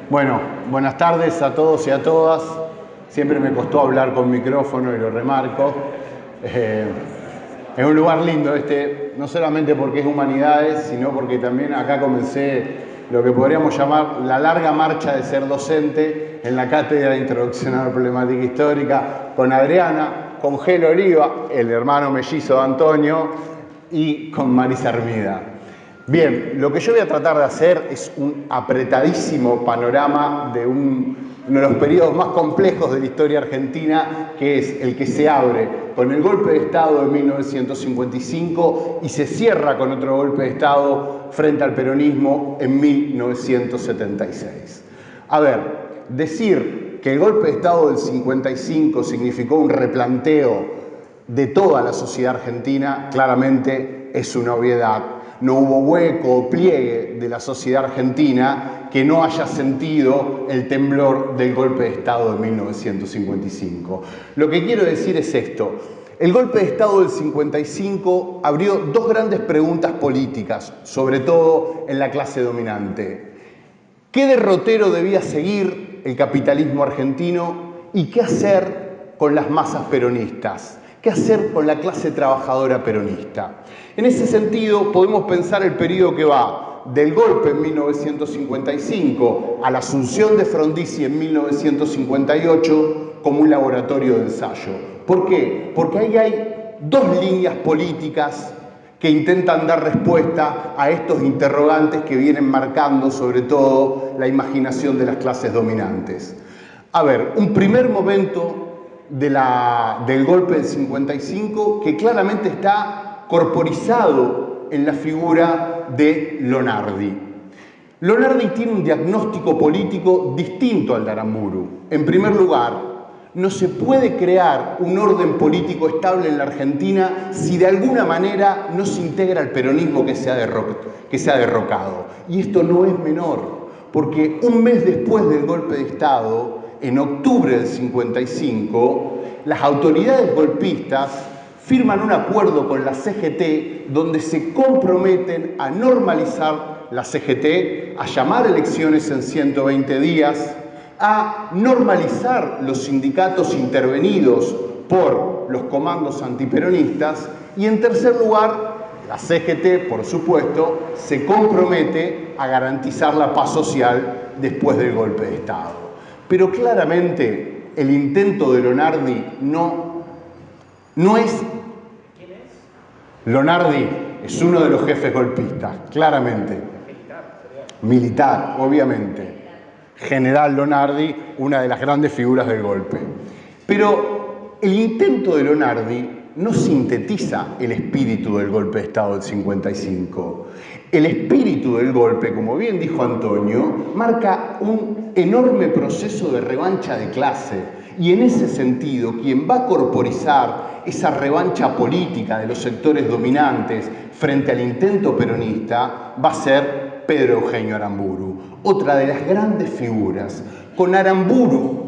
Bueno, buenas tardes a todos y a todas. Siempre me costó hablar con micrófono y lo remarco. Es un lugar lindo este, no solamente porque es humanidades, sino porque también acá comencé lo que podríamos llamar la larga marcha de ser docente en la cátedra de Introducción a la Problemática Histórica con Adriana, con Gel Oliva, el hermano mellizo de Antonio, y con Marisa Armida. Bien, lo que yo voy a tratar de hacer es un apretadísimo panorama de uno de los periodos más complejos de la historia argentina, que es el que se abre con el golpe de Estado de 1955 y se cierra con otro golpe de Estado frente al peronismo en 1976. A ver, decir que el golpe de Estado del 55 significó un replanteo de toda la sociedad argentina, claramente es una obviedad. No hubo hueco o pliegue de la sociedad argentina que no haya sentido el temblor del golpe de Estado de 1955. Lo que quiero decir es esto. El golpe de Estado del 55 abrió dos grandes preguntas políticas, sobre todo en la clase dominante. ¿Qué derrotero debía seguir el capitalismo argentino y qué hacer con las masas peronistas? ¿Qué hacer con la clase trabajadora peronista? En ese sentido, podemos pensar el periodo que va del golpe en 1955 a la asunción de Frondizi en 1958 como un laboratorio de ensayo. ¿Por qué? Porque ahí hay dos líneas políticas que intentan dar respuesta a estos interrogantes que vienen marcando sobre todo la imaginación de las clases dominantes. A ver, un primer momento del golpe del 55 que claramente está corporizado en la figura de Lonardi. Lonardi tiene un diagnóstico político distinto al de Aramburu. En primer lugar, no se puede crear un orden político estable en la Argentina si de alguna manera no se integra el peronismo que se ha derrocado. Y esto no es menor, porque un mes después del golpe de Estado, en octubre del 55, las autoridades golpistas firman un acuerdo con la CGT donde se comprometen a normalizar la CGT, a llamar elecciones en 120 días, a normalizar los sindicatos intervenidos por los comandos antiperonistas y, en tercer lugar, la CGT, por supuesto, se compromete a garantizar la paz social después del golpe de Estado. Pero claramente el intento de Lonardi no es... ¿Quién es? Lonardi es uno de los jefes golpistas, claramente. Militar, obviamente. General Lonardi, una de las grandes figuras del golpe. Pero el intento de Lonardi no sintetiza el espíritu del golpe de Estado del 55. El espíritu del golpe, como bien dijo Antonio, marca un enorme proceso de revancha de clase. Y en ese sentido, quien va a corporizar esa revancha política de los sectores dominantes frente al intento peronista va a ser Pedro Eugenio Aramburu, otra de las grandes figuras. Con Aramburu,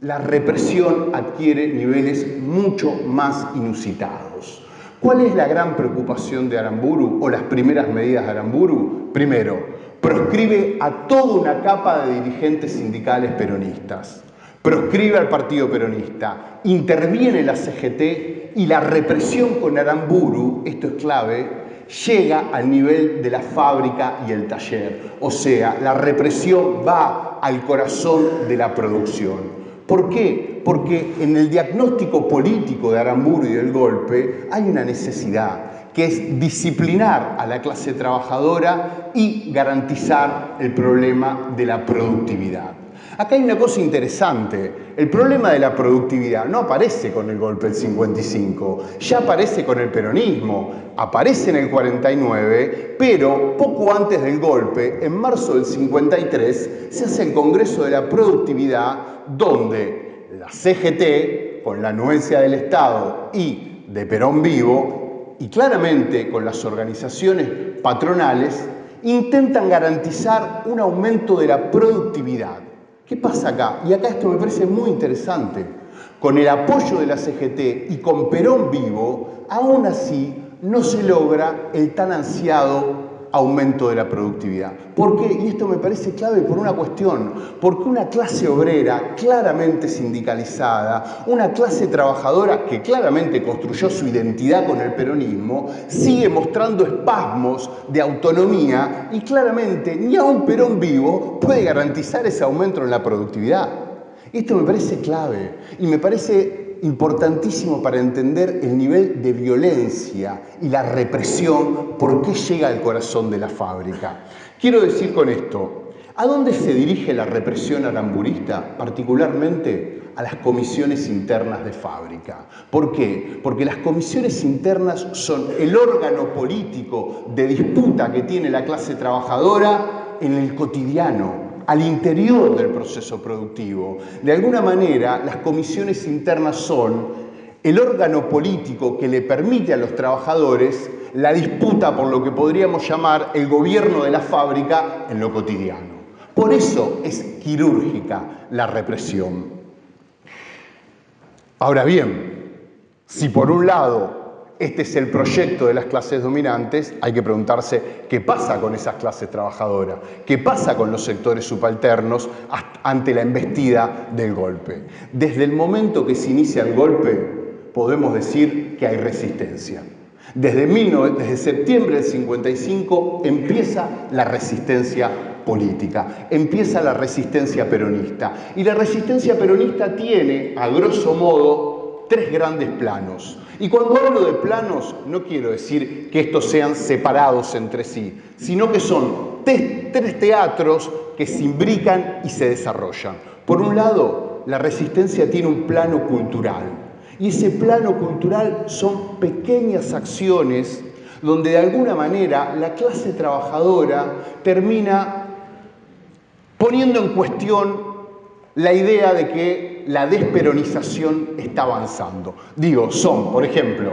la represión adquiere niveles mucho más inusitados. ¿Cuál es la gran preocupación de Aramburu o las primeras medidas de Aramburu? Primero, proscribe a toda una capa de dirigentes sindicales peronistas. Proscribe al Partido Peronista, interviene la CGT y la represión con Aramburu, esto es clave, llega al nivel de la fábrica y el taller. O sea, la represión va al corazón de la producción. ¿Por qué? Porque en el diagnóstico político de Aramburu y del golpe hay una necesidad, que es disciplinar a la clase trabajadora y garantizar el problema de la productividad. Acá hay una cosa interesante. El problema de la productividad no aparece con el golpe del 55, ya aparece con el peronismo, aparece en el 49, pero poco antes del golpe, en marzo del 53, se hace el Congreso de la Productividad, donde la CGT, con la anuencia del Estado y de Perón Vivo, y claramente con las organizaciones patronales, intentan garantizar un aumento de la productividad. ¿Qué pasa acá? Y acá esto me parece muy interesante. Con el apoyo de la CGT y con Perón Vivo, aún así no se logra el tan ansiado aumento de la productividad. ¿Por qué? Y esto me parece clave por una cuestión, porque una clase obrera claramente sindicalizada, una clase trabajadora que claramente construyó su identidad con el peronismo, sigue mostrando espasmos de autonomía y claramente ni aun Perón vivo puede garantizar ese aumento en la productividad. Esto me parece clave y me parece importantísimo para entender el nivel de violencia y la represión, por qué llega al corazón de la fábrica. Quiero decir con esto, ¿a dónde se dirige la represión aramburista? Particularmente a las comisiones internas de fábrica. ¿Por qué? Porque las comisiones internas son el órgano político de disputa que tiene la clase trabajadora en el cotidiano, al interior del proceso productivo. De alguna manera, las comisiones internas son el órgano político que le permite a los trabajadores la disputa por lo que podríamos llamar el gobierno de la fábrica en lo cotidiano. Por eso es quirúrgica la represión. Ahora bien, si por un lado este es el proyecto de las clases dominantes, hay que preguntarse qué pasa con esas clases trabajadoras, qué pasa con los sectores subalternos ante la embestida del golpe. Desde el momento que se inicia el golpe, podemos decir que hay resistencia. Desde septiembre del 55 empieza la resistencia política, empieza la resistencia peronista. Y la resistencia peronista tiene, a grosso modo, tres grandes planos. Y cuando hablo de planos, no quiero decir que estos sean separados entre sí, sino que son tres teatros que se imbrican y se desarrollan. Por un lado, la resistencia tiene un plano cultural, y ese plano cultural son pequeñas acciones donde de alguna manera la clase trabajadora termina poniendo en cuestión la idea de que la desperonización está avanzando. Digo, son, por ejemplo,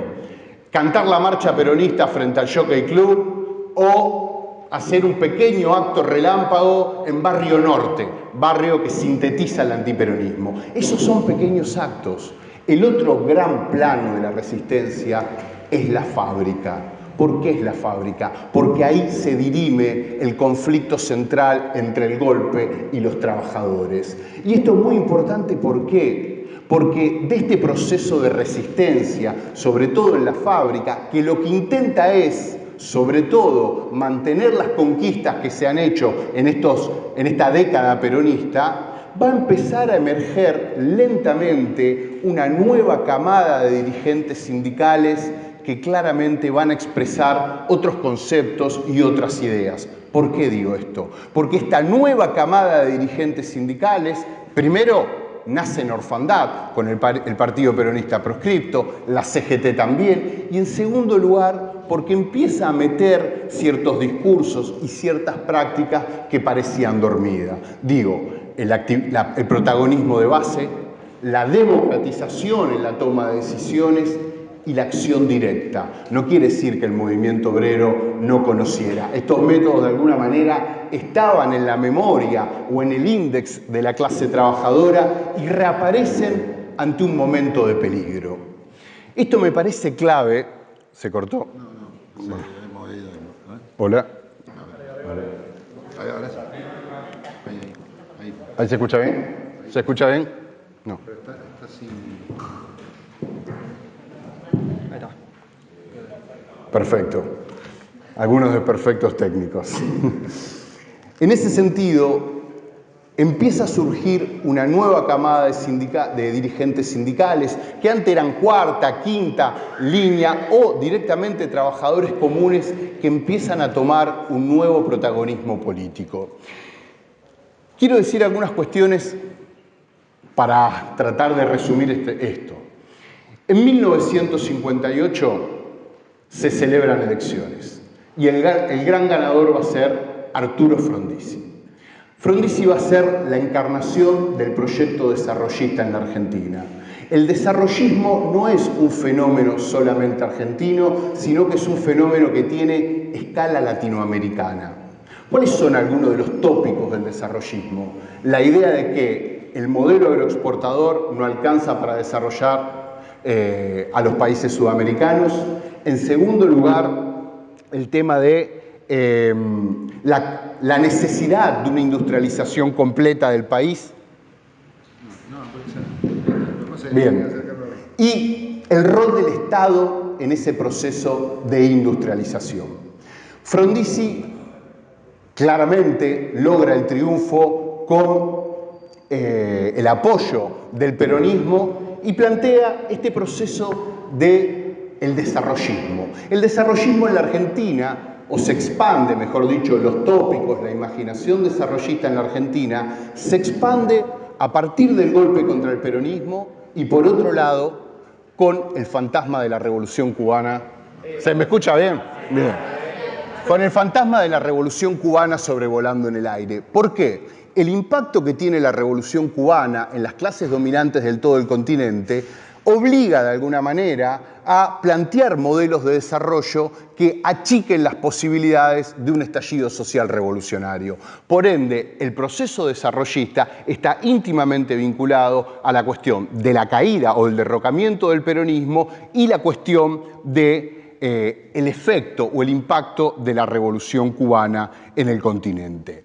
cantar la marcha peronista frente al Jockey Club o hacer un pequeño acto relámpago en Barrio Norte, barrio que sintetiza el antiperonismo. Esos son pequeños actos. El otro gran plano de la resistencia es la fábrica. ¿Por qué es la fábrica? Porque ahí se dirime el conflicto central entre el golpe y los trabajadores. Y esto es muy importante, ¿por qué? Porque de este proceso de resistencia, sobre todo en la fábrica, que lo que intenta es, sobre todo, mantener las conquistas que se han hecho en esta década peronista, va a empezar a emerger lentamente una nueva camada de dirigentes sindicales que claramente van a expresar otros conceptos y otras ideas. ¿Por qué digo esto? Porque esta nueva camada de dirigentes sindicales, primero, nace en orfandad, con el Partido Peronista proscripto, la CGT también, y en segundo lugar, porque empieza a meter ciertos discursos y ciertas prácticas que parecían dormidas. Digo, el protagonismo de base, la democratización en la toma de decisiones y la acción directa. No quiere decir que el movimiento obrero no conociera. Estos métodos de alguna manera estaban en la memoria o en el índex de la clase trabajadora y reaparecen ante un momento de peligro. Esto me parece clave. ¿Se cortó? No, sí, hemos ido. Hola. Ahora sí. ¿Ahí se escucha bien? ¿Se escucha bien? No. Pero está sin... Perfecto. Algunos desperfectos técnicos. En ese sentido, empieza a surgir una nueva camada de dirigentes sindicales que antes eran cuarta, quinta línea o directamente trabajadores comunes que empiezan a tomar un nuevo protagonismo político. Quiero decir algunas cuestiones para tratar de resumir esto. En 1958 se celebran elecciones y el gran ganador va a ser Arturo Frondizi. Frondizi va a ser la encarnación del proyecto desarrollista en la Argentina. El desarrollismo no es un fenómeno solamente argentino, sino que es un fenómeno que tiene escala latinoamericana. ¿Cuáles son algunos de los tópicos del desarrollismo? La idea de que el modelo agroexportador no alcanza para desarrollar a los países sudamericanos. En segundo lugar, el tema de la necesidad de una industrialización completa del país. Bien. Y el rol del Estado en ese proceso de industrialización. Frondizi claramente logra el triunfo con el apoyo del peronismo y plantea este proceso del desarrollismo. El desarrollismo en la Argentina, o se expande, mejor dicho, los tópicos, la imaginación desarrollista en la Argentina, se expande a partir del golpe contra el peronismo y, por otro lado, con el fantasma de la Revolución Cubana. ¿Se me escucha bien? Bien. Con el fantasma de la Revolución Cubana sobrevolando en el aire. ¿Por qué? El impacto que tiene la Revolución Cubana en las clases dominantes del todo el continente obliga de alguna manera a plantear modelos de desarrollo que achiquen las posibilidades de un estallido social revolucionario. Por ende, el proceso desarrollista está íntimamente vinculado a la cuestión de la caída o el derrocamiento del peronismo y la cuestión de el efecto o el impacto de la Revolución Cubana en el continente.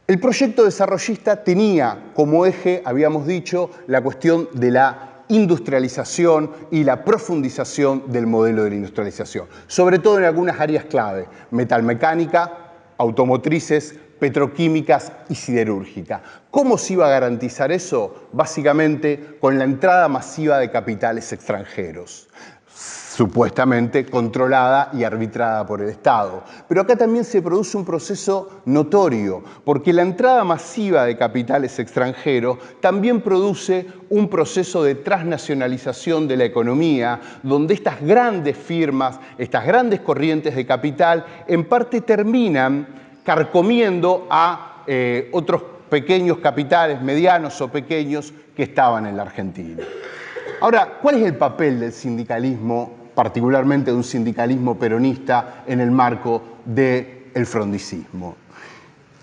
El proyecto desarrollista tenía como eje, habíamos dicho, la cuestión de la industrialización y la profundización del modelo de la industrialización, sobre todo en algunas áreas clave: metalmecánica, automotrices, petroquímicas y siderúrgica. ¿Cómo se iba a garantizar eso? Básicamente con la entrada masiva de capitales extranjeros, supuestamente controlada y arbitrada por el Estado. Pero acá también se produce un proceso notorio, porque la entrada masiva de capitales extranjeros también produce un proceso de transnacionalización de la economía, donde estas grandes firmas, estas grandes corrientes de capital, en parte terminan carcomiendo a otros pequeños capitales, medianos o pequeños, que estaban en la Argentina. Ahora, ¿cuál es el papel del sindicalismo, particularmente de un sindicalismo peronista, en el marco del frondicismo?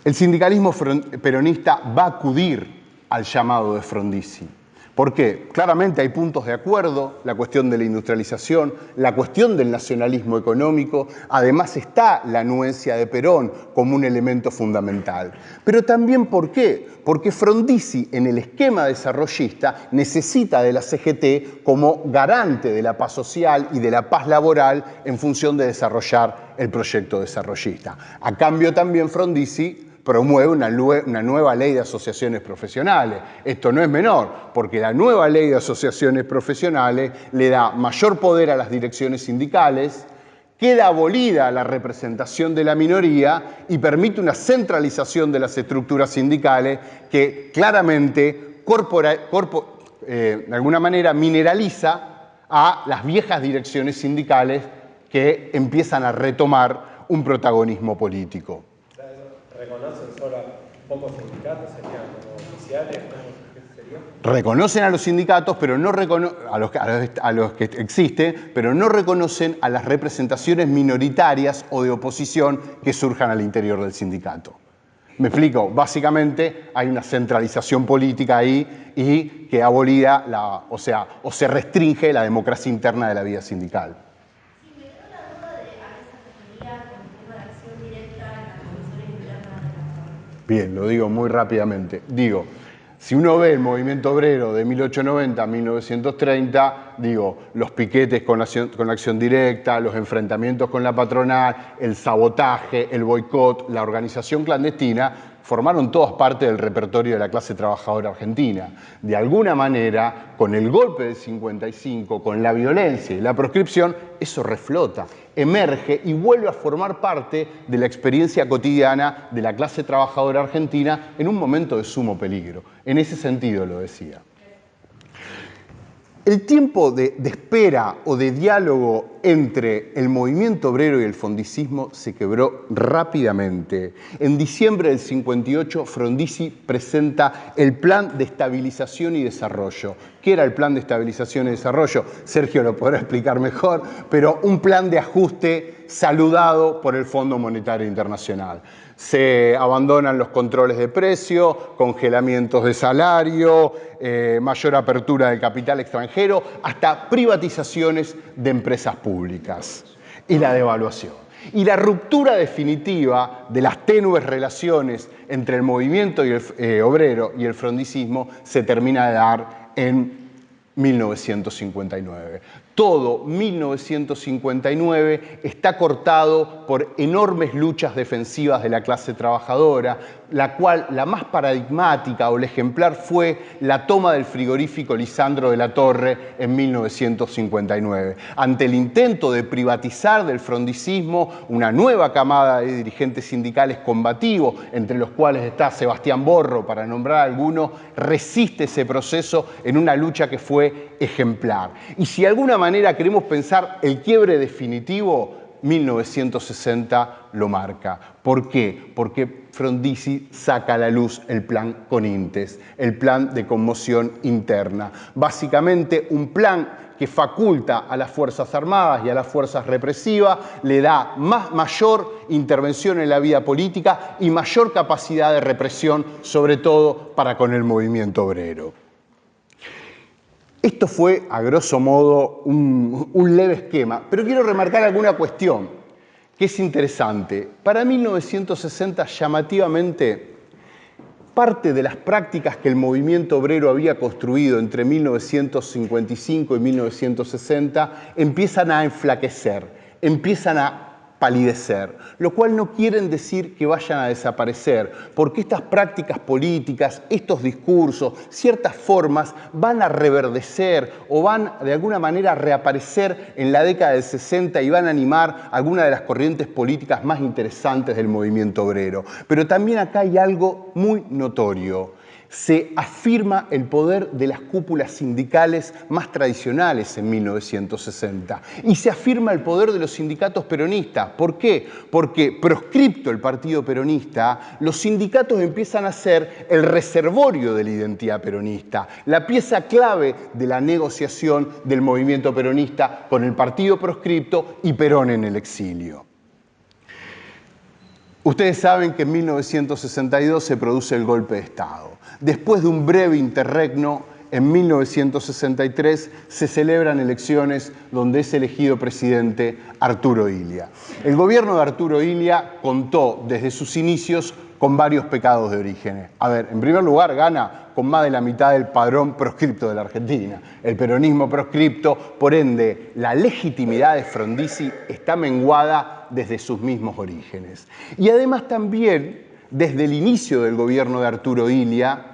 El sindicalismo peronista va a acudir al llamado de Frondizi. ¿Por qué? Claramente hay puntos de acuerdo, la cuestión de la industrialización, la cuestión del nacionalismo económico, además está la anuencia de Perón como un elemento fundamental. Pero también, ¿por qué? Porque Frondizi, en el esquema desarrollista, necesita de la CGT como garante de la paz social y de la paz laboral en función de desarrollar el proyecto desarrollista. A cambio también Frondizi promueve una nueva ley de asociaciones profesionales. Esto no es menor, porque la nueva ley de asociaciones profesionales le da mayor poder a las direcciones sindicales, queda abolida la representación de la minoría y permite una centralización de las estructuras sindicales que claramente, de alguna manera, mineraliza a las viejas direcciones sindicales que empiezan a retomar un protagonismo político. ¿Reconocen solo a pocos sindicatos? ¿Serían como oficiales? ¿Qué sería? Reconocen a los sindicatos, pero no a los que existen, pero no reconocen a las representaciones minoritarias o de oposición que surjan al interior del sindicato. ¿Me explico? Básicamente hay una centralización política ahí y que abolida o se restringe la democracia interna de la vida sindical. Bien, lo digo muy rápidamente. Digo, si uno ve el movimiento obrero de 1890 a 1930, digo, los piquetes con la acción directa, los enfrentamientos con la patronal, el sabotaje, el boicot, la organización clandestina, formaron todas parte del repertorio de la clase trabajadora argentina. De alguna manera, con el golpe del 55, con la violencia y la proscripción, eso reflota, emerge y vuelve a formar parte de la experiencia cotidiana de la clase trabajadora argentina en un momento de sumo peligro. En ese sentido lo decía. El tiempo de espera o de diálogo entre el movimiento obrero y el frondicismo se quebró rápidamente. En diciembre del 58, Frondizi presenta el Plan de Estabilización y Desarrollo. ¿Qué era el Plan de Estabilización y Desarrollo? Sergio lo podrá explicar mejor, pero un plan de ajuste saludado por el Fondo Monetario Internacional. Se abandonan los controles de precio, congelamientos de salario, mayor apertura del capital extranjero, hasta privatizaciones de empresas públicas y la devaluación. Y la ruptura definitiva de las tenues relaciones entre el movimiento obrero y el frondicismo se termina de dar en 1959. Todo 1959 está cortado por enormes luchas defensivas de la clase trabajadora, la cual la más paradigmática o el ejemplar fue la toma del frigorífico Lisandro de la Torre en 1959. Ante el intento de privatizar del frondicismo una nueva camada de dirigentes sindicales combativos, entre los cuales está Sebastián Borro, para nombrar a alguno, resiste ese proceso en una lucha que fue ejemplar. Y si de alguna manera queremos pensar el quiebre definitivo, 1960 lo marca. ¿Por qué? Porque Frondizi saca a la luz el plan Conintes, el plan de conmoción interna. Básicamente un plan que faculta a las Fuerzas Armadas y a las fuerzas represivas, le da mayor intervención en la vida política y mayor capacidad de represión, sobre todo para con el movimiento obrero. Esto fue, a grosso modo, un leve esquema, pero quiero remarcar alguna cuestión que es interesante. Para 1960, llamativamente, parte de las prácticas que el movimiento obrero había construido entre 1955 y 1960 empiezan a enflaquecer, empiezan a palidecer, lo cual no quieren decir que vayan a desaparecer, porque estas prácticas políticas, estos discursos, ciertas formas van a reverdecer o van de alguna manera a reaparecer en la década del 60 y van a animar algunas de las corrientes políticas más interesantes del movimiento obrero. Pero también acá hay algo muy notorio. Se afirma el poder de las cúpulas sindicales más tradicionales en 1960 y se afirma el poder de los sindicatos peronistas. ¿Por qué? Porque proscripto el partido peronista, los sindicatos empiezan a ser el reservorio de la identidad peronista, la pieza clave de la negociación del movimiento peronista con el partido proscripto y Perón en el exilio. Ustedes saben que en 1962 se produce el golpe de Estado. Después de un breve interregno, en 1963 se celebran elecciones donde es elegido presidente Arturo Illia. El gobierno de Arturo Illia contó desde sus inicios con varios pecados de origen. A ver, en primer lugar gana con más de la mitad del padrón proscripto de la Argentina. El peronismo proscripto, por ende, la legitimidad de Frondizi está menguada desde sus mismos orígenes. Y además también, desde el inicio del gobierno de Arturo Illia,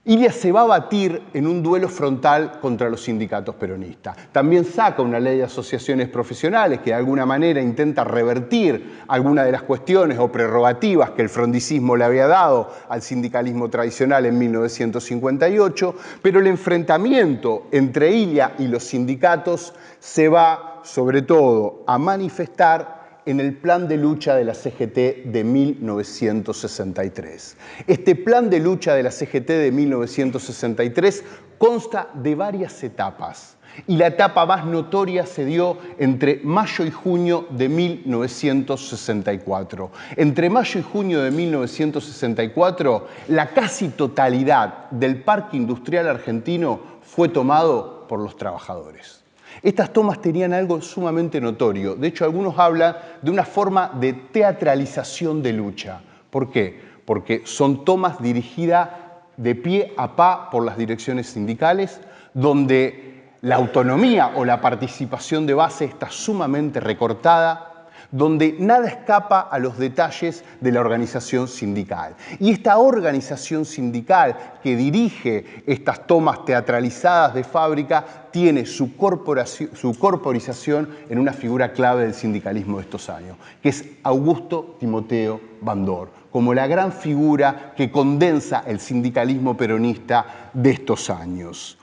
Illia se va a batir en un duelo frontal contra los sindicatos peronistas. También saca una ley de asociaciones profesionales que de alguna manera intenta revertir algunas de las cuestiones o prerrogativas que el frondicismo le había dado al sindicalismo tradicional en 1958, pero el enfrentamiento entre Illia y los sindicatos se va sobre todo a manifestar en el plan de lucha de la CGT de 1963. Este plan de lucha de la CGT de 1963 consta de varias etapas y la etapa más notoria se dio entre mayo y junio de 1964. Entre mayo y junio de 1964, la casi totalidad del parque industrial argentino fue tomado por los trabajadores. Estas tomas tenían algo sumamente notorio. De hecho, algunos hablan de una forma de teatralización de lucha. ¿Por qué? Porque son tomas dirigidas de pie a pa por las direcciones sindicales, donde la autonomía o la participación de base está sumamente recortada, donde nada escapa a los detalles de la organización sindical. Y esta organización sindical que dirige estas tomas teatralizadas de fábrica tiene su corporización en una figura clave del sindicalismo de estos años, que es Augusto Timoteo Bandor, como la gran figura que condensa el sindicalismo peronista de estos años.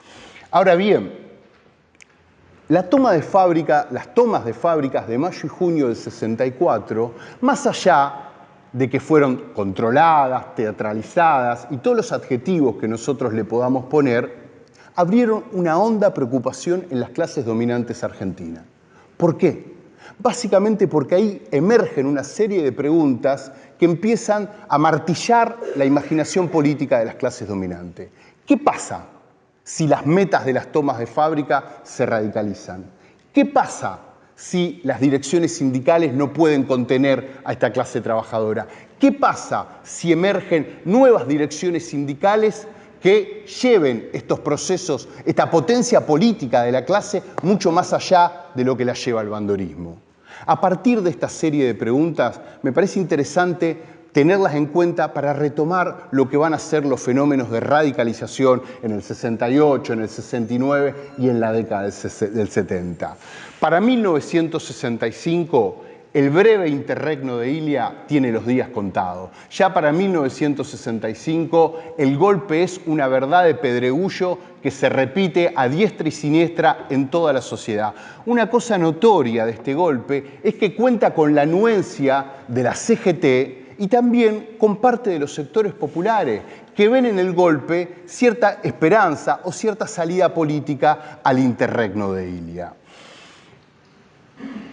Ahora bien, las tomas de fábricas de mayo y junio del 64, más allá de que fueron controladas, teatralizadas y todos los adjetivos que nosotros le podamos poner, abrieron una honda preocupación en las clases dominantes argentinas. ¿Por qué? Básicamente porque ahí emergen una serie de preguntas que empiezan a martillar la imaginación política de las clases dominantes. ¿Qué pasa si las metas de las tomas de fábrica se radicalizan? ¿Qué pasa si las direcciones sindicales no pueden contener a esta clase trabajadora? ¿Qué pasa si emergen nuevas direcciones sindicales que lleven estos procesos, esta potencia política de la clase, mucho más allá de lo que la lleva el bandorismo? A partir de esta serie de preguntas, me parece interesante tenerlas en cuenta para retomar lo que van a ser los fenómenos de radicalización en el 68, en el 69 y en la década del 70. Para 1965, el breve interregno de Ilia tiene los días contados. Ya para 1965, el golpe es una verdad de pedregullo que se repite a diestra y siniestra en toda la sociedad. Una cosa notoria de este golpe es que cuenta con la anuencia de la CGT y también con parte de los sectores populares que ven en el golpe cierta esperanza o cierta salida política al interregno de Ilia.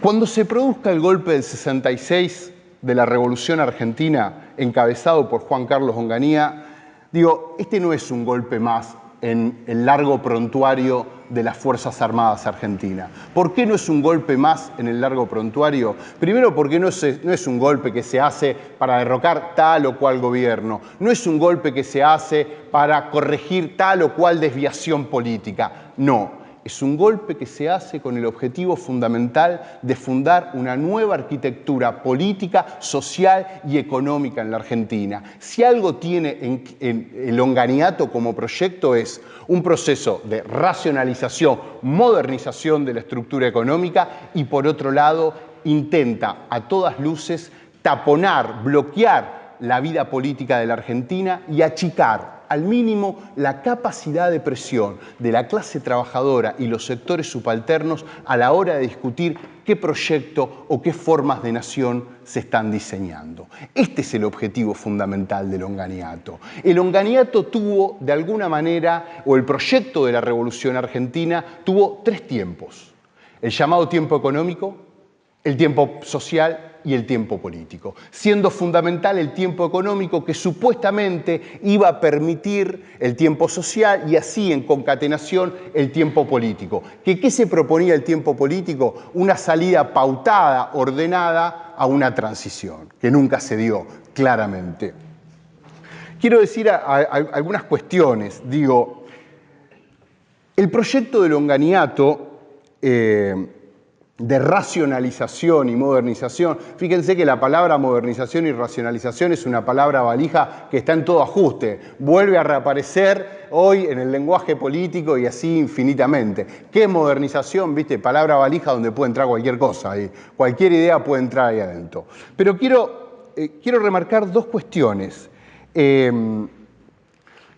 Cuando se produzca el golpe del 66 de la Revolución Argentina, encabezado por Juan Carlos Onganía, digo, este no es un golpe más en el largo prontuario de las Fuerzas Armadas Argentinas. ¿Por qué no es un golpe más en el largo prontuario? Primero, porque no es un golpe que se hace para derrocar tal o cual gobierno, no es un golpe que se hace para corregir tal o cual desviación política, no. Es un golpe que se hace con el objetivo fundamental de fundar una nueva arquitectura política, social y económica en la Argentina. Si algo tiene en el onganiato como proyecto es un proceso de racionalización, modernización de la estructura económica y, por otro lado, intenta a todas luces taponar, bloquear la vida política de la Argentina y achicar al mínimo la capacidad de presión de la clase trabajadora y los sectores subalternos a la hora de discutir qué proyecto o qué formas de nación se están diseñando. Este es el objetivo fundamental del onganiato. El onganiato tuvo, de alguna manera, o el proyecto de la Revolución Argentina, tuvo tres tiempos: el llamado tiempo económico, el tiempo social y el tiempo político, siendo fundamental el tiempo económico, que supuestamente iba a permitir el tiempo social y así en concatenación el tiempo político. ¿Qué se proponía el tiempo político? Una salida pautada, ordenada a una transición, que nunca se dio claramente. Quiero decir algunas cuestiones. Digo, el proyecto del onganiato de racionalización y modernización. Fíjense que la palabra modernización y racionalización es una palabra valija que está en todo ajuste. Vuelve a reaparecer hoy en el lenguaje político y así infinitamente. ¿Qué es modernización? ¿Viste? Palabra valija donde puede entrar cualquier cosa ahí. Cualquier idea puede entrar ahí adentro. Pero quiero remarcar dos cuestiones.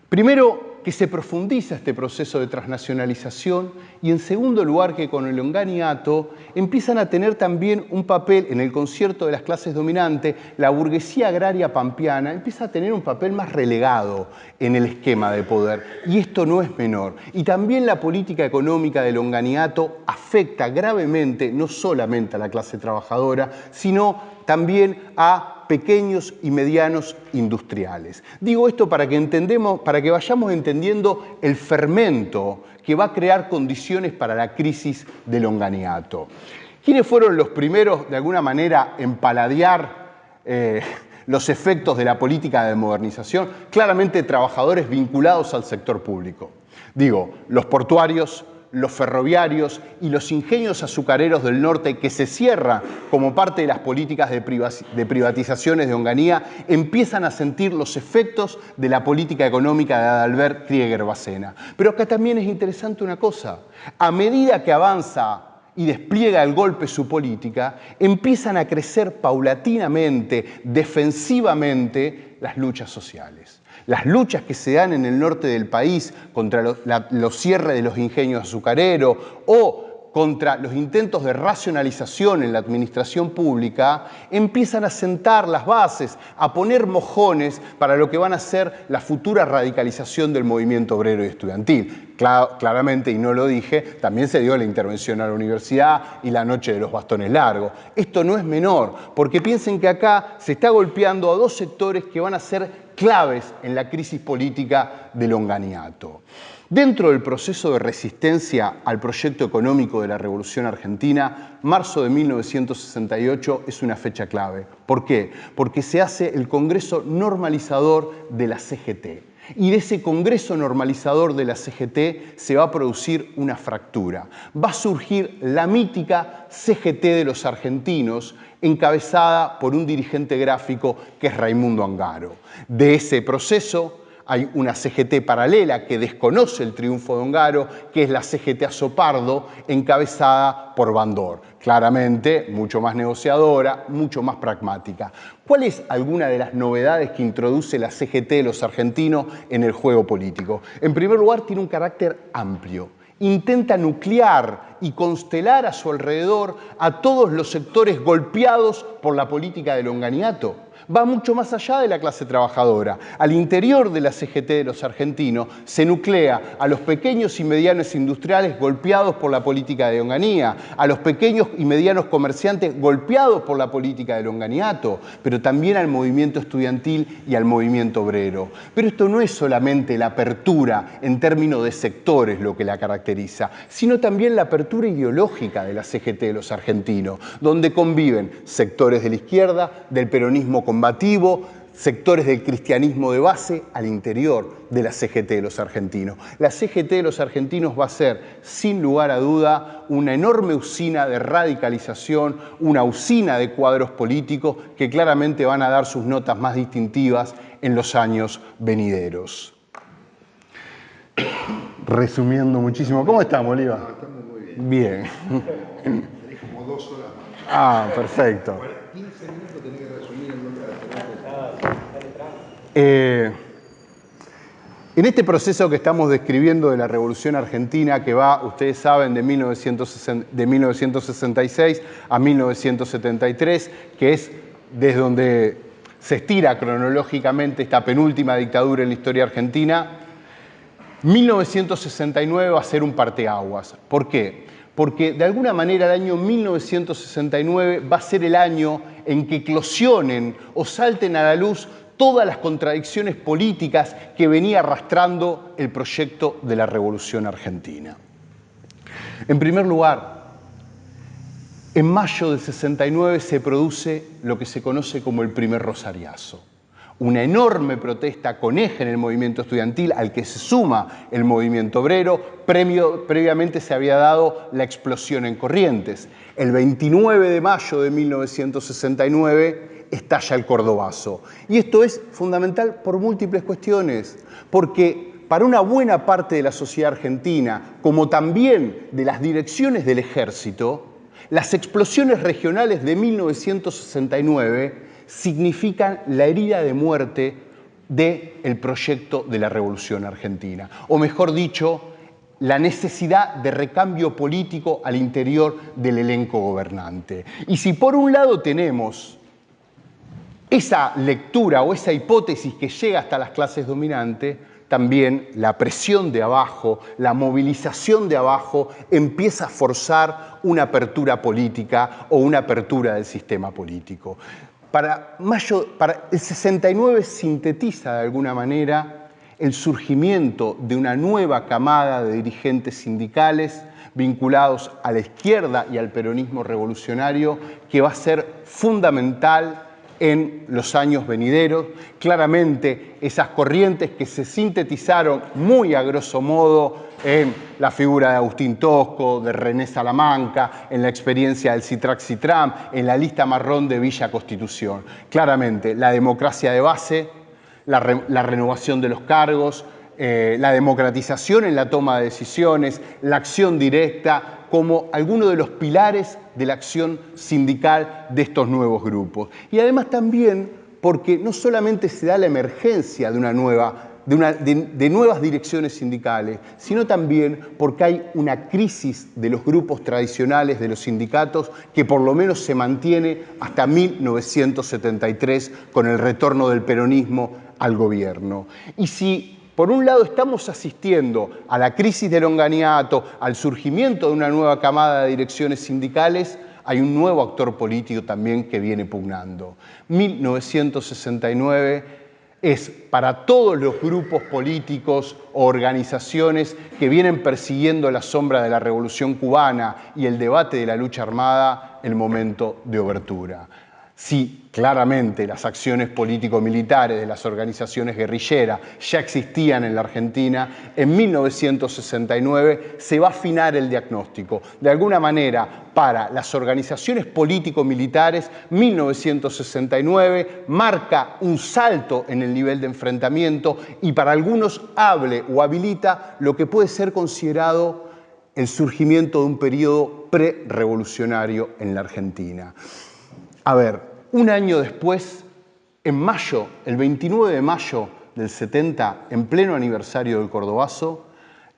Primero, que se profundiza este proceso de transnacionalización y, en segundo lugar, que con el onganiato empiezan a tener también un papel en el concierto de las clases dominantes. La burguesía agraria pampeana empieza a tener un papel más relegado en el esquema de poder, y esto no es menor. Y también la política económica del onganiato afecta gravemente no solamente a la clase trabajadora, sino también a pequeños y medianos industriales. Digo esto para que vayamos entendiendo el fermento que va a crear condiciones para la crisis del onganiato. ¿Quiénes fueron los primeros, de alguna manera, en paladear los efectos de la política de modernización? Claramente trabajadores vinculados al sector público. Digo, los portuarios, los ferroviarios y los ingenios azucareros del norte, que se cierran como parte de las políticas de privatizaciones de Onganía, empiezan a sentir los efectos de la política económica de Adalbert Krieger Bacena. Pero acá también es interesante una cosa: a medida que avanza y despliega el golpe su política, empiezan a crecer paulatinamente, defensivamente, las luchas sociales. Las luchas que se dan en el norte del país contra los cierres de los ingenios azucareros o contra los intentos de racionalización en la administración pública, empiezan a sentar las bases, a poner mojones para lo que van a ser la futura radicalización del movimiento obrero y estudiantil. Claramente, y no lo dije, también se dio la intervención a la universidad y la noche de los bastones largos. Esto no es menor, porque piensen que acá se está golpeando a dos sectores que van a ser claves en la crisis política del Onganiato. Dentro del proceso de resistencia al proyecto económico de la Revolución Argentina, marzo de 1968 es una fecha clave. ¿Por qué? Porque se hace el Congreso Normalizador de la CGT. Y de ese Congreso Normalizador de la CGT se va a producir una fractura. Va a surgir la mítica CGT de los argentinos, encabezada por un dirigente gráfico que es Raimundo Ongaro. De ese proceso hay una CGT paralela que desconoce el triunfo de Ongaro, que es la CGT Azopardo, encabezada por Bandor. Claramente, mucho más negociadora, mucho más pragmática. ¿Cuál es alguna de las novedades que introduce la CGT de los argentinos en el juego político? En primer lugar, tiene un carácter amplio. Intenta nuclear y constelar a su alrededor a todos los sectores golpeados por la política del Onganiato. Va mucho más allá de la clase trabajadora. Al interior de la CGT de los argentinos se nuclea a los pequeños y medianos industriales golpeados por la política de Onganía, a los pequeños y medianos comerciantes golpeados por la política del Onganiato, pero también al movimiento estudiantil y al movimiento obrero. Pero esto no es solamente la apertura en términos de sectores lo que la caracteriza, sino también la apertura ideológica de la CGT de los argentinos, donde conviven sectores de la izquierda, del peronismo combativo, sectores del cristianismo de base al interior de la CGT de los argentinos. La CGT de los argentinos va a ser, sin lugar a duda, una enorme usina de radicalización, una usina de cuadros políticos que claramente van a dar sus notas más distintivas en los años venideros. Resumiendo muchísimo, ¿cómo estamos, Oliva? No, estamos muy bien. Bien. Tenés como 2 horas más. Ah, perfecto. 15 minutos tenés que resumir en nombre de En este proceso que estamos describiendo de la Revolución Argentina, que va, ustedes saben, de 1966 a 1973, que es desde donde se estira cronológicamente esta penúltima dictadura en la historia argentina, 1969 va a ser un parteaguas. ¿Por qué? Porque de alguna manera el año 1969 va a ser el año en que eclosionen o salten a la luz todas las contradicciones políticas que venía arrastrando el proyecto de la Revolución Argentina. En primer lugar, en mayo del 69 se produce lo que se conoce como el primer Rosariazo. Una enorme protesta con eje en el movimiento estudiantil al que se suma el movimiento obrero. Previamente se había dado la explosión en Corrientes. El 29 de mayo de 1969 estalla el Cordobazo. Y esto es fundamental por múltiples cuestiones, porque para una buena parte de la sociedad argentina, como también de las direcciones del ejército, las explosiones regionales de 1969 significan la herida de muerte del proyecto de la Revolución Argentina. O mejor dicho, la necesidad de recambio político al interior del elenco gobernante. Y si por un lado tenemos esa lectura o esa hipótesis que llega hasta las clases dominantes, también la presión de abajo, la movilización de abajo empieza a forzar una apertura política o una apertura del sistema político. Para el 69 sintetiza de alguna manera el surgimiento de una nueva camada de dirigentes sindicales vinculados a la izquierda y al peronismo revolucionario que va a ser fundamental en los años venideros. Claramente esas corrientes que se sintetizaron muy a grosso modo en la figura de Agustín Tosco, de René Salamanca, en la experiencia del CITRAC-CITRAM, en la lista marrón de Villa Constitución. Claramente la democracia de base, la renovación de los cargos, la democratización en la toma de decisiones, la acción directa, como algunos de los pilares de la acción sindical de estos nuevos grupos. Y además también porque no solamente se da la emergencia de nuevas direcciones sindicales, sino también porque hay una crisis de los grupos tradicionales de los sindicatos que por lo menos se mantiene hasta 1973 con el retorno del peronismo al gobierno. Y si por un lado estamos asistiendo a la crisis del Onganiato, al surgimiento de una nueva camada de direcciones sindicales, hay un nuevo actor político también que viene pugnando. 1969 es para todos los grupos políticos o organizaciones que vienen persiguiendo la sombra de la Revolución Cubana y el debate de la lucha armada el momento de obertura. Sí, claramente las acciones político-militares de las organizaciones guerrilleras ya existían en la Argentina, en 1969 se va a afinar el diagnóstico. De alguna manera, para las organizaciones político-militares, 1969 marca un salto en el nivel de enfrentamiento y para algunos hable o habilita lo que puede ser considerado el surgimiento de un periodo pre-revolucionario en la Argentina. A ver, un año después, en mayo, el 29 de mayo del 70, en pleno aniversario del Cordobazo,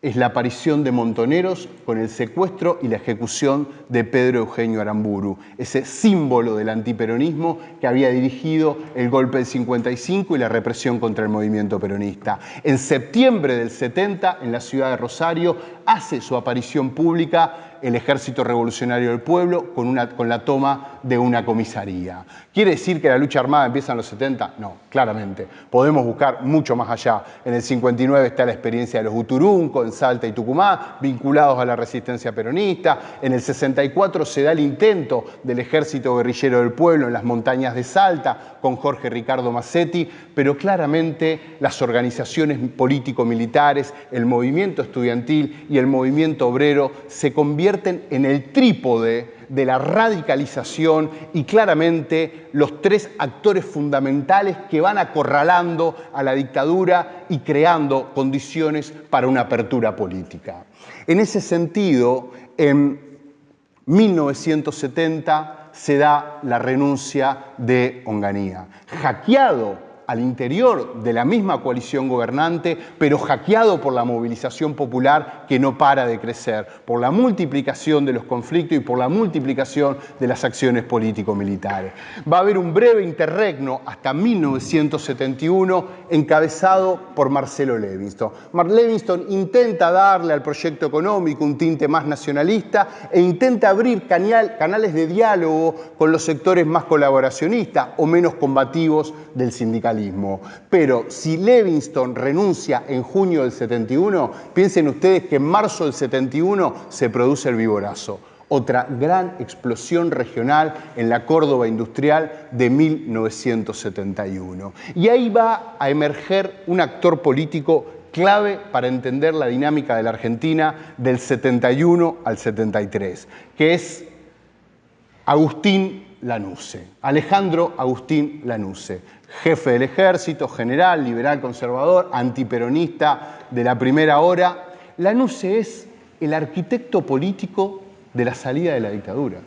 es la aparición de Montoneros con el secuestro y la ejecución de Pedro Eugenio Aramburu, ese símbolo del antiperonismo que había dirigido el golpe del 55 y la represión contra el movimiento peronista. En septiembre del 70, en la ciudad de Rosario, hace su aparición pública el Ejército Revolucionario del Pueblo con la toma de una comisaría. ¿Quiere decir que la lucha armada empieza en los 70? No, claramente. Podemos buscar mucho más allá. En el 59 está la experiencia de los Uturunco, en Salta y Tucumán, vinculados a la resistencia peronista. En el 64 se da el intento del Ejército Guerrillero del Pueblo en las montañas de Salta, con Jorge Ricardo Massetti, pero claramente las organizaciones político-militares, el movimiento estudiantil y el movimiento obrero se convierten en el trípode de la radicalización y claramente los tres actores fundamentales que van acorralando a la dictadura y creando condiciones para una apertura política. En ese sentido, en 1970 se da la renuncia de Onganía, hackeado al interior de la misma coalición gobernante, pero hackeado por la movilización popular que no para de crecer, por la multiplicación de los conflictos y por la multiplicación de las acciones político-militares. Va a haber un breve interregno hasta 1971 encabezado por Marcelo Levingston. Levingston intenta darle al proyecto económico un tinte más nacionalista e intenta abrir canales de diálogo con los sectores más colaboracionistas o menos combativos del sindicalismo. Pero si Levingston renuncia en junio del 71, piensen ustedes que en marzo del 71 se produce el Viborazo, otra gran explosión regional en la Córdoba industrial de 1971. Y ahí va a emerger un actor político clave para entender la dinámica de la Argentina del 71 al 73, que es Agustín Lanusse, Alejandro Agustín Lanusse, jefe del ejército, general, liberal conservador, antiperonista de la primera hora. Lanusse es el arquitecto político de la salida de la dictadura.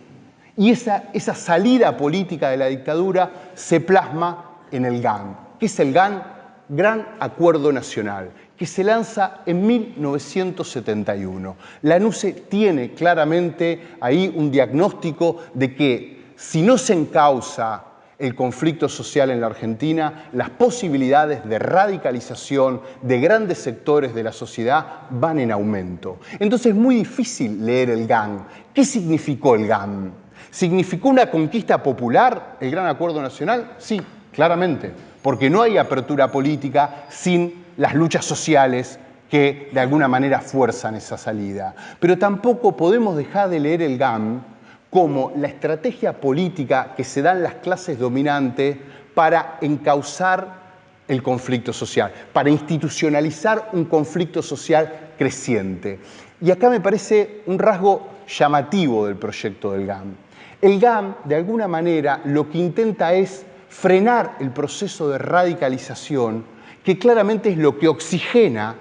Y esa salida política de la dictadura se plasma en el GAN. ¿Qué es el GAN? Gran Acuerdo Nacional, que se lanza en 1971. Lanusse tiene claramente ahí un diagnóstico de que si no se encausa el conflicto social en la Argentina, las posibilidades de radicalización de grandes sectores de la sociedad van en aumento. Entonces es muy difícil leer el GAN. ¿Qué significó el GAN? ¿Significó una conquista popular, el Gran Acuerdo Nacional? Sí, claramente, porque no hay apertura política sin las luchas sociales que de alguna manera fuerzan esa salida. Pero tampoco podemos dejar de leer el GAN como la estrategia política que se dan las clases dominantes para encauzar el conflicto social, para institucionalizar un conflicto social creciente. Y acá me parece un rasgo llamativo del proyecto del GAN. El GAN, de alguna manera, lo que intenta es frenar el proceso de radicalización, que claramente es lo que oxigena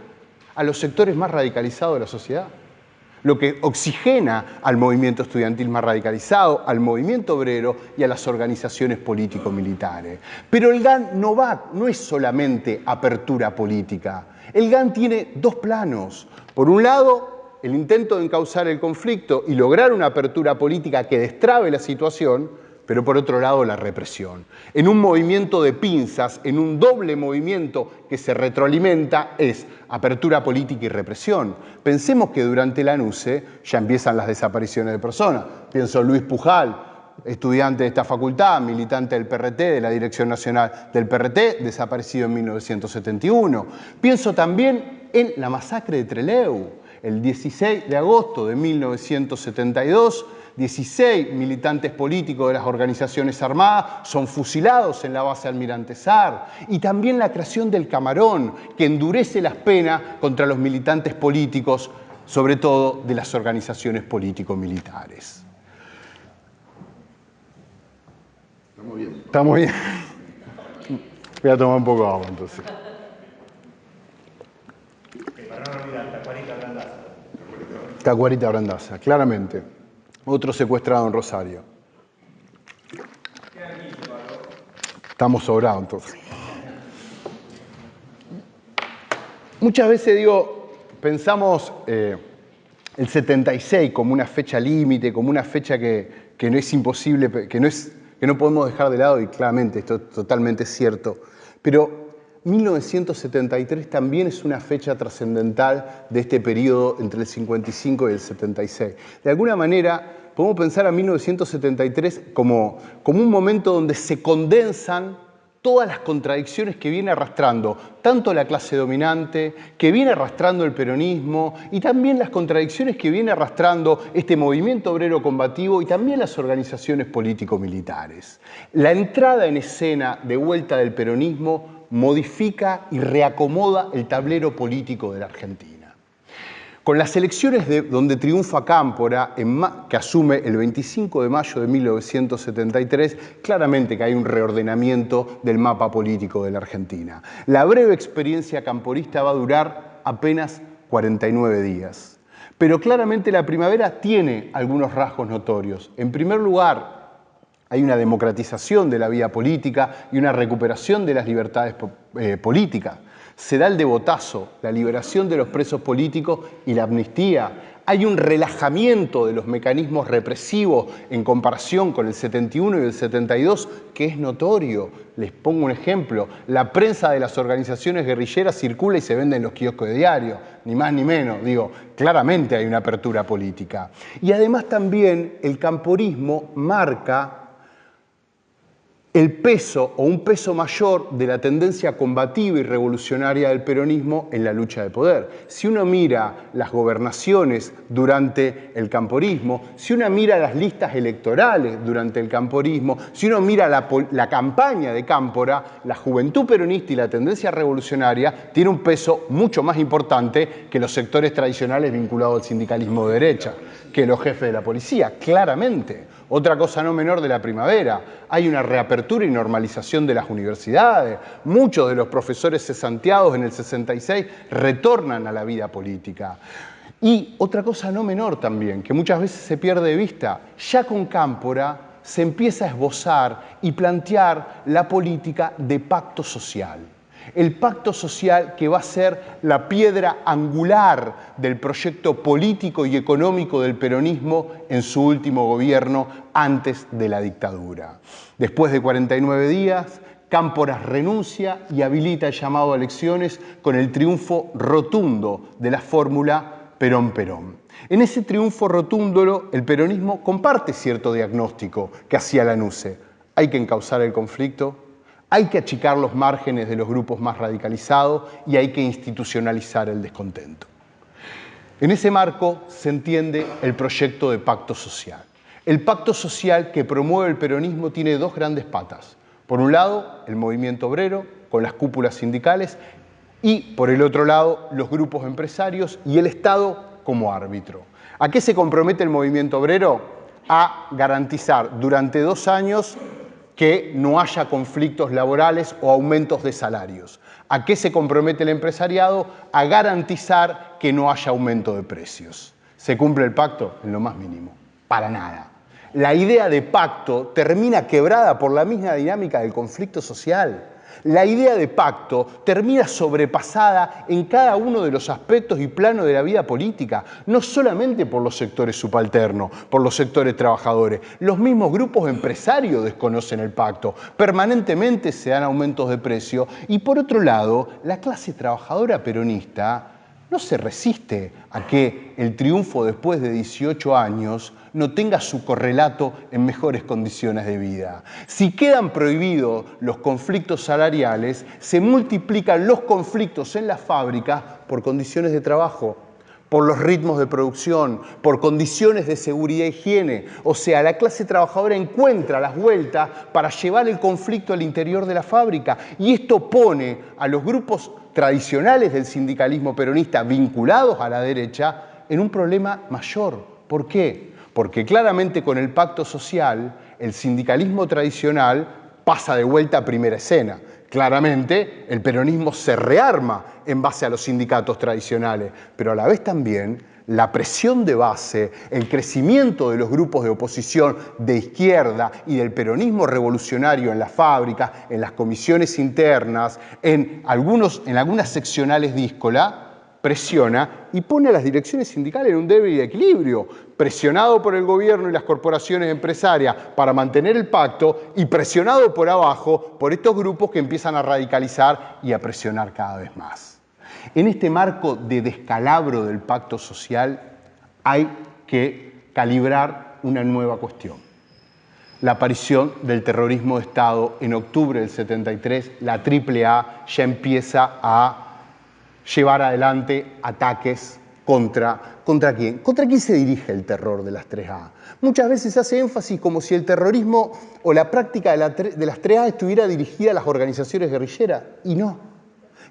a los sectores más radicalizados de la sociedad, lo que oxigena al movimiento estudiantil más radicalizado, al movimiento obrero y a las organizaciones político-militares. Pero el GAN no es solamente apertura política. El GAN tiene dos planos. Por un lado, el intento de encauzar el conflicto y lograr una apertura política que destrabe la situación, pero por otro lado la represión. En un movimiento de pinzas, en un doble movimiento que se retroalimenta, es apertura política y represión. Pensemos que durante Lanusse ya empiezan las desapariciones de personas. Pienso en Luis Pujal, estudiante de esta facultad, militante del PRT, de la Dirección Nacional del PRT, desaparecido en 1971. Pienso también en la masacre de Trelew, el 16 de agosto de 1972, 16 militantes políticos de las organizaciones armadas son fusilados en la base Almirante Sar. Y también la creación del Camarón, que endurece las penas contra los militantes políticos, sobre todo de las organizaciones político-militares. Estamos bien. ¿Estamos bien? Voy a tomar un poco de agua entonces. Para no olvidar, Tacuarita Brandaza. Tacuarita Brandaza, claramente. Otro secuestrado en Rosario. Estamos sobrados entonces. Muchas veces pensamos el 76 como una fecha límite, como una fecha que no es imposible, que no podemos dejar de lado, y claramente esto es totalmente cierto. Pero 1973 también es una fecha trascendental de este periodo entre el 55 y el 76. De alguna manera, podemos pensar a 1973 como un momento donde se condensan todas las contradicciones que viene arrastrando tanto la clase dominante, que viene arrastrando el peronismo, y también las contradicciones que viene arrastrando este movimiento obrero combativo y también las organizaciones político-militares. La entrada en escena de vuelta del peronismo modifica y reacomoda el tablero político de la Argentina. Con las elecciones donde triunfa Cámpora, que asume el 25 de mayo de 1973, claramente que hay un reordenamiento del mapa político de la Argentina. La breve experiencia camporista va a durar apenas 49 días. Pero claramente la primavera tiene algunos rasgos notorios. En primer lugar, hay una democratización de la vida política y una recuperación de las libertades políticas. Se da el devotazo, la liberación de los presos políticos y la amnistía. Hay un relajamiento de los mecanismos represivos en comparación con el 71 y el 72 que es notorio. Les pongo un ejemplo. La prensa de las organizaciones guerrilleras circula y se vende en los kioscos de diario. Ni más ni menos. Claramente hay una apertura política. Y además también el camporismo marca el peso o un peso mayor de la tendencia combativa y revolucionaria del peronismo en la lucha de poder. Si uno mira las gobernaciones durante el camporismo, si uno mira las listas electorales durante el camporismo, si uno mira la campaña de Cámpora, la juventud peronista y la tendencia revolucionaria tiene un peso mucho más importante que los sectores tradicionales vinculados al sindicalismo de derecha, que los jefes de la policía, claramente. Otra cosa no menor de la primavera, hay una reapertura y normalización de las universidades. Muchos de los profesores cesanteados en el 66 retornan a la vida política. Y otra cosa no menor también, que muchas veces se pierde de vista, ya con Cámpora se empieza a esbozar y plantear la política de pacto social. El pacto social que va a ser la piedra angular del proyecto político y económico del peronismo en su último gobierno antes de la dictadura. Después de 49 días, Cámpora renuncia y habilita el llamado a elecciones con el triunfo rotundo de la fórmula Perón-Perón. En ese triunfo rotundo, el peronismo comparte cierto diagnóstico que hacía Lanusse. Hay que encauzar el conflicto, hay que achicar los márgenes de los grupos más radicalizados y hay que institucionalizar el descontento. En ese marco se entiende el proyecto de pacto social. El pacto social que promueve el peronismo tiene dos grandes patas. Por un lado, el movimiento obrero, con las cúpulas sindicales, y por el otro lado, los grupos empresarios y el Estado como árbitro. ¿A qué se compromete el movimiento obrero? A garantizar durante 2 años que no haya conflictos laborales o aumentos de salarios. ¿A qué se compromete el empresariado? A garantizar que no haya aumento de precios. ¿Se cumple el pacto? En lo más mínimo. Para nada. La idea de pacto termina quebrada por la misma dinámica del conflicto social. La idea de pacto termina sobrepasada en cada uno de los aspectos y planos de la vida política, no solamente por los sectores subalternos, por los sectores trabajadores. Los mismos grupos empresarios desconocen el pacto, permanentemente se dan aumentos de precio y por otro lado, la clase trabajadora peronista no se resiste a que el triunfo después de 18 años no tenga su correlato en mejores condiciones de vida. Si quedan prohibidos los conflictos salariales, se multiplican los conflictos en las fábricas por condiciones de trabajo, por los ritmos de producción, por condiciones de seguridad e higiene. O sea, la clase trabajadora encuentra las vueltas para llevar el conflicto al interior de la fábrica. Y esto pone a los grupos tradicionales del sindicalismo peronista vinculados a la derecha en un problema mayor. ¿Por qué? Porque claramente con el pacto social el sindicalismo tradicional pasa de vuelta a primera escena. Claramente el peronismo se rearma en base a los sindicatos tradicionales, pero a la vez también la presión de base, el crecimiento de los grupos de oposición de izquierda y del peronismo revolucionario en las fábricas, en las comisiones internas, en algunas seccionales díscola, presiona y pone a las direcciones sindicales en un débil equilibrio, presionado por el gobierno y las corporaciones empresarias para mantener el pacto y presionado por abajo por estos grupos que empiezan a radicalizar y a presionar cada vez más. En este marco de descalabro del pacto social hay que calibrar una nueva cuestión. La aparición del terrorismo de Estado en octubre del 73, la AAA ya empieza a llevar adelante ataques ¿contra quién? ¿Contra quién se dirige el terror de las 3A? Muchas veces hace énfasis como si el terrorismo o la práctica de las 3A estuviera dirigida a las organizaciones guerrilleras, y no.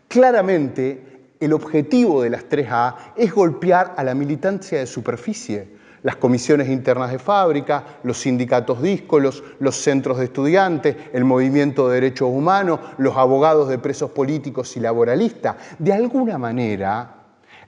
Claramente, el objetivo de las 3A es golpear a la militancia de superficie, las comisiones internas de fábrica, los sindicatos díscolos, los centros de estudiantes, el movimiento de derechos humanos, los abogados de presos políticos y laboralistas. De alguna manera,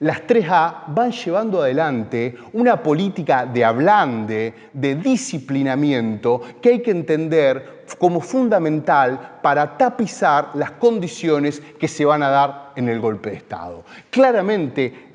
las 3A van llevando adelante una política de ablande, de disciplinamiento, que hay que entender como fundamental para tapizar las condiciones que se van a dar en el golpe de Estado. Claramente,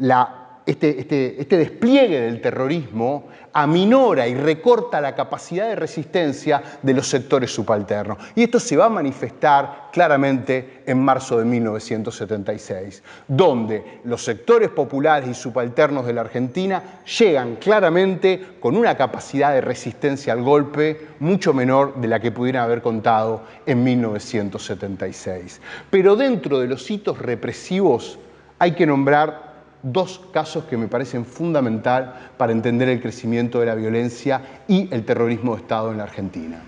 este despliegue del terrorismo aminora y recorta la capacidad de resistencia de los sectores subalternos. Y esto se va a manifestar claramente en marzo de 1976, donde los sectores populares y subalternos de la Argentina llegan claramente con una capacidad de resistencia al golpe mucho menor de la que pudieran haber contado en 1976. Pero dentro de los hitos represivos hay que nombrar dos casos que me parecen fundamental para entender el crecimiento de la violencia y el terrorismo de Estado en la Argentina.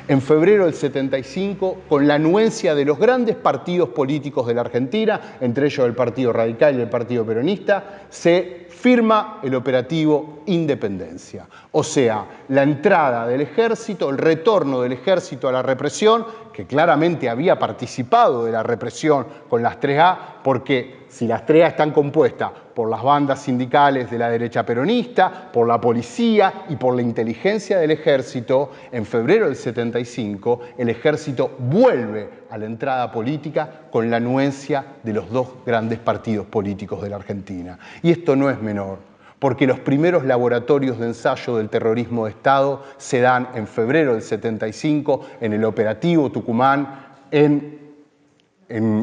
En febrero del 75, con la anuencia de los grandes partidos políticos de la Argentina, entre ellos el Partido Radical y el Partido Peronista, se firma el operativo Independencia. O sea, la entrada del ejército, el retorno del ejército a la represión, que claramente había participado de la represión con las 3A, porque si las 3A están compuestas por las bandas sindicales de la derecha peronista, por la policía y por la inteligencia del ejército, en febrero del 75 el ejército vuelve a la entrada política con la anuencia de los dos grandes partidos políticos de la Argentina. Y esto no es menor, porque los primeros laboratorios de ensayo del terrorismo de Estado se dan en febrero del 75 en el operativo Tucumán,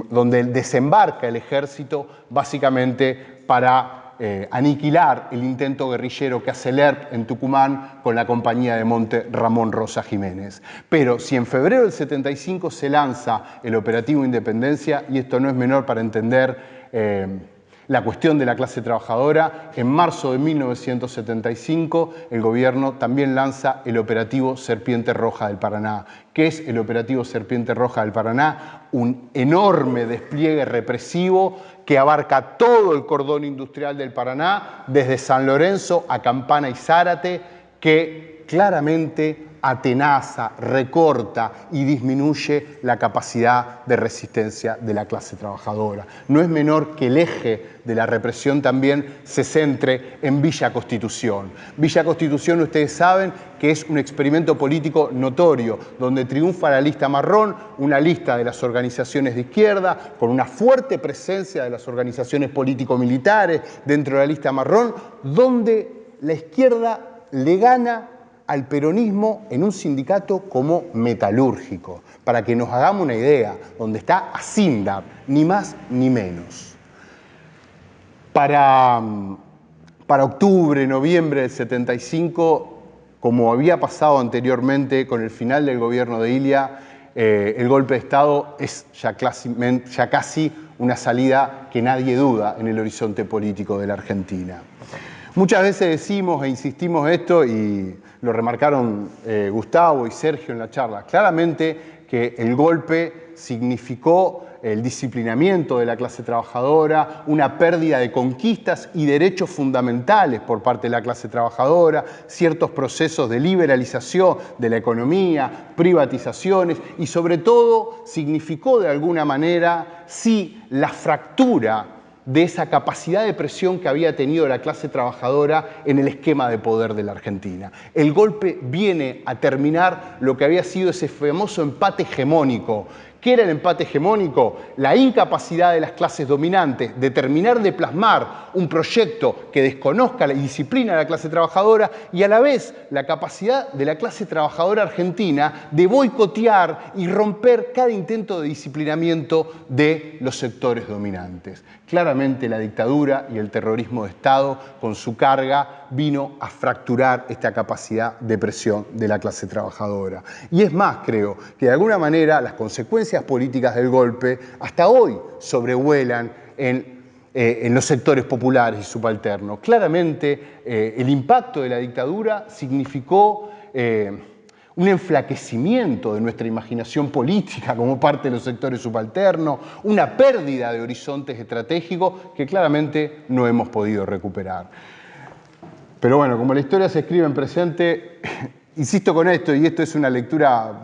donde desembarca el ejército básicamente para aniquilar el intento guerrillero que hace el ERP en Tucumán con la compañía de monte Ramón Rosa Jiménez. Pero si en febrero del 75 se lanza el operativo Independencia, y esto no es menor para entender la cuestión de la clase trabajadora, en marzo de 1975 el gobierno también lanza el operativo Serpiente Roja del Paraná. ¿Qué es el operativo Serpiente Roja del Paraná? Un enorme despliegue represivo que abarca todo el cordón industrial del Paraná, desde San Lorenzo a Campana y Zárate, que claramente atenaza, recorta y disminuye la capacidad de resistencia de la clase trabajadora. No es menor que el eje de la represión también se centre en Villa Constitución. Villa Constitución, ustedes saben que es un experimento político notorio, donde triunfa la lista marrón, una lista de las organizaciones de izquierda, con una fuerte presencia de las organizaciones político-militares dentro de la lista marrón, donde la izquierda le gana al peronismo en un sindicato como metalúrgico, para que nos hagamos una idea, donde está Asindar, ni más ni menos. Para octubre, noviembre del 75, como había pasado anteriormente con el final del gobierno de Ilia, el golpe de Estado es ya casi una salida que nadie duda en el horizonte político de la Argentina. Muchas veces decimos e insistimos esto, y lo remarcaron Gustavo y Sergio en la charla, claramente que el golpe significó el disciplinamiento de la clase trabajadora, una pérdida de conquistas y derechos fundamentales por parte de la clase trabajadora, ciertos procesos de liberalización de la economía, privatizaciones, y sobre todo significó de alguna manera, sí, la fractura de esa capacidad de presión que había tenido la clase trabajadora en el esquema de poder de la Argentina. El golpe viene a terminar lo que había sido ese famoso empate hegemónico. ¿Qué era el empate hegemónico? La incapacidad de las clases dominantes de terminar de plasmar un proyecto que desconozca y disciplina a la clase trabajadora, y a la vez la capacidad de la clase trabajadora argentina de boicotear y romper cada intento de disciplinamiento de los sectores dominantes. Claramente la dictadura y el terrorismo de Estado, con su carga, vino a fracturar esta capacidad de presión de la clase trabajadora. Y es más, creo que de alguna manera las consecuencias políticas del golpe hasta hoy sobrevuelan en los sectores populares y subalternos. Claramente el impacto de la dictadura significó un enflaquecimiento de nuestra imaginación política como parte de los sectores subalternos, una pérdida de horizontes estratégicos que claramente no hemos podido recuperar. Pero bueno, como la historia se escribe en presente, insisto con esto, y esto es una lectura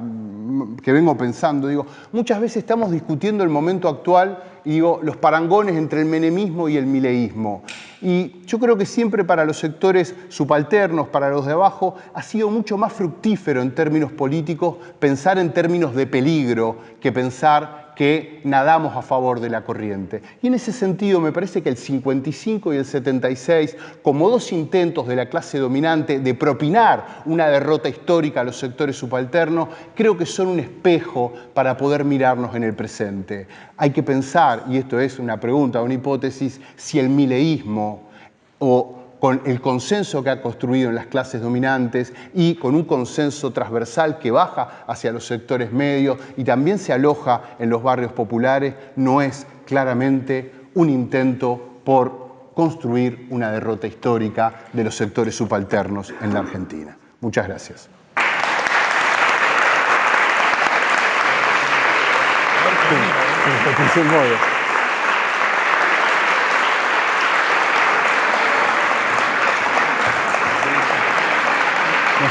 que vengo pensando, digo, muchas veces estamos discutiendo el momento actual y digo, los parangones entre el menemismo y el mileísmo. Y yo creo que siempre para los sectores subalternos, para los de abajo, ha sido mucho más fructífero en términos políticos pensar en términos de peligro que pensar que nadamos a favor de la corriente. Y en ese sentido me parece que el 55 y el 76, como dos intentos de la clase dominante de propinar una derrota histórica a los sectores subalternos, creo que son un espejo para poder mirarnos en el presente. Hay que pensar, y esto es una pregunta, una hipótesis, si el mileísmo o con el consenso que ha construido en las clases dominantes y con un consenso transversal que baja hacia los sectores medios y también se aloja en los barrios populares, no es claramente un intento por construir una derrota histórica de los sectores subalternos en la Argentina. Muchas gracias. Sí,